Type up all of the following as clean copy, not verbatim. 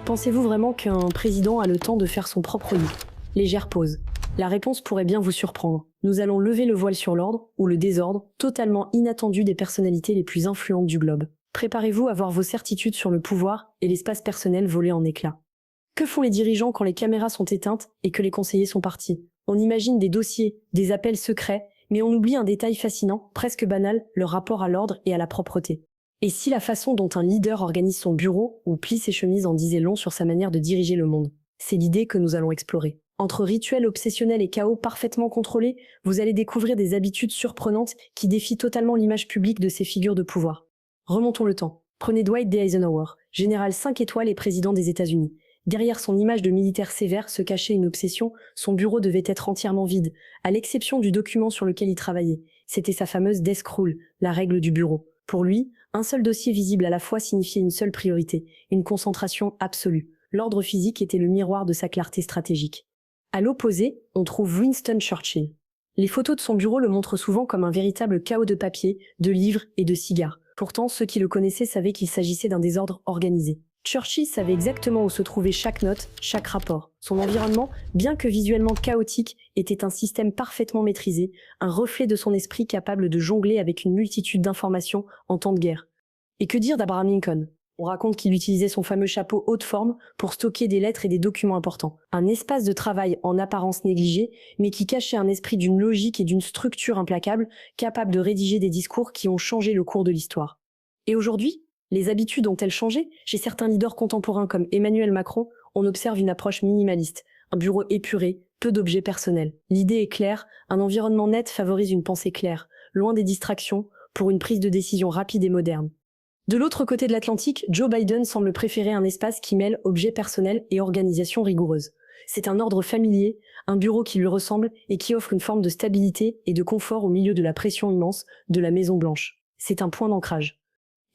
Pensez-vous vraiment qu'un président a le temps de faire son propre lit? Légère pause. La réponse pourrait bien vous surprendre. Nous allons lever le voile sur l'ordre, ou le désordre, totalement inattendu des personnalités les plus influentes du globe. Préparez-vous à voir vos certitudes sur le pouvoir et l'espace personnel voler en éclats. Que font les dirigeants quand les caméras sont éteintes et que les conseillers sont partis? On imagine des dossiers, des appels secrets, mais on oublie un détail fascinant, presque banal, le rapport à l'ordre et à la propreté. Et si la façon dont un leader organise son bureau ou plie ses chemises en disait long sur sa manière de diriger le monde? C'est l'idée que nous allons explorer. Entre rituels obsessionnels et chaos parfaitement contrôlés, vous allez découvrir des habitudes surprenantes qui défient totalement l'image publique de ces figures de pouvoir. Remontons le temps. Prenez Dwight D. Eisenhower, général 5 étoiles et président des États-Unis. Derrière son image de militaire sévère se cachait une obsession, son bureau devait être entièrement vide, à l'exception du document sur lequel il travaillait. C'était sa fameuse desk rule, la règle du bureau. Pour lui, un seul dossier visible à la fois signifiait une seule priorité, une concentration absolue. L'ordre physique était le miroir de sa clarté stratégique. À l'opposé, on trouve Winston Churchill. Les photos de son bureau le montrent souvent comme un véritable chaos de papier, de livres et de cigares. Pourtant, ceux qui le connaissaient savaient qu'il s'agissait d'un désordre organisé. Churchill savait exactement où se trouvait chaque note, chaque rapport. Son environnement, bien que visuellement chaotique, était un système parfaitement maîtrisé, un reflet de son esprit capable de jongler avec une multitude d'informations en temps de guerre. Et que dire d'Abraham Lincoln? On raconte qu'il utilisait son fameux chapeau haute forme pour stocker des lettres et des documents importants. Un espace de travail en apparence négligé, mais qui cachait un esprit d'une logique et d'une structure implacable, capable de rédiger des discours qui ont changé le cours de l'histoire. Et aujourd'hui, les habitudes ont-elles changé? Chez certains leaders contemporains comme Emmanuel Macron, on observe une approche minimaliste, un bureau épuré, peu d'objets personnels. L'idée est claire, un environnement net favorise une pensée claire, loin des distractions, pour une prise de décision rapide et moderne. De l'autre côté de l'Atlantique, Joe Biden semble préférer un espace qui mêle objets personnels et organisation rigoureuse. C'est un ordre familier, un bureau qui lui ressemble et qui offre une forme de stabilité et de confort au milieu de la pression immense de la Maison-Blanche. C'est un point d'ancrage.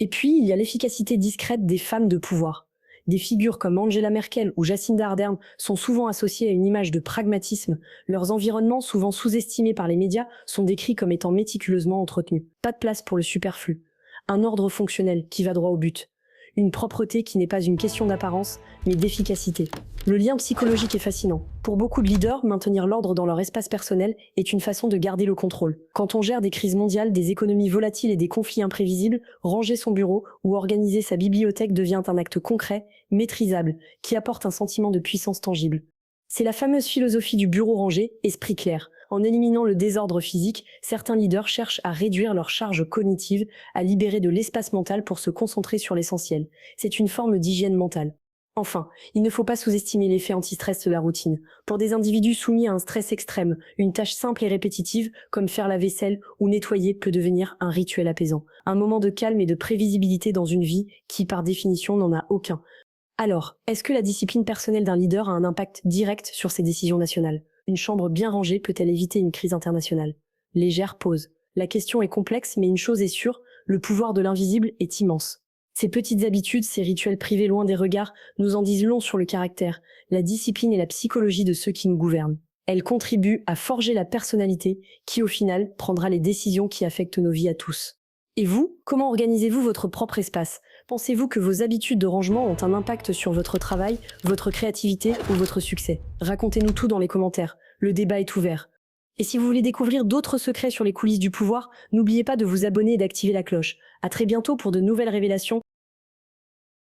Et puis, il y a l'efficacité discrète des femmes de pouvoir. Des figures comme Angela Merkel ou Jacinda Ardern sont souvent associées à une image de pragmatisme. Leurs environnements, souvent sous-estimés par les médias, sont décrits comme étant méticuleusement entretenus. Pas de place pour le superflu. Un ordre fonctionnel qui va droit au but. Une propreté qui n'est pas une question d'apparence, mais d'efficacité. Le lien psychologique est fascinant. Pour beaucoup de leaders, maintenir l'ordre dans leur espace personnel est une façon de garder le contrôle. Quand on gère des crises mondiales, des économies volatiles et des conflits imprévisibles, ranger son bureau ou organiser sa bibliothèque devient un acte concret, maîtrisable, qui apporte un sentiment de puissance tangible. C'est la fameuse philosophie du bureau rangé, esprit clair. En éliminant le désordre physique, certains leaders cherchent à réduire leur charge cognitive, à libérer de l'espace mental pour se concentrer sur l'essentiel. C'est une forme d'hygiène mentale. Enfin, il ne faut pas sous-estimer l'effet anti-stress de la routine. Pour des individus soumis à un stress extrême, une tâche simple et répétitive, comme faire la vaisselle ou nettoyer, peut devenir un rituel apaisant. Un moment de calme et de prévisibilité dans une vie qui, par définition, n'en a aucun. Alors, est-ce que la discipline personnelle d'un leader a un impact direct sur ses décisions nationales? Une chambre bien rangée peut-elle éviter une crise internationale? Légère pause. La question est complexe, mais une chose est sûre, le pouvoir de l'invisible est immense. Ces petites habitudes, ces rituels privés loin des regards, nous en disent long sur le caractère, la discipline et la psychologie de ceux qui nous gouvernent. Elles contribuent à forger la personnalité qui, au final, prendra les décisions qui affectent nos vies à tous. Et vous, comment organisez-vous votre propre espace? Pensez-vous que vos habitudes de rangement ont un impact sur votre travail, votre créativité ou votre succès? Racontez-nous tout dans les commentaires, le débat est ouvert. Et si vous voulez découvrir d'autres secrets sur les coulisses du pouvoir, n'oubliez pas de vous abonner et d'activer la cloche. À très bientôt pour de nouvelles révélations.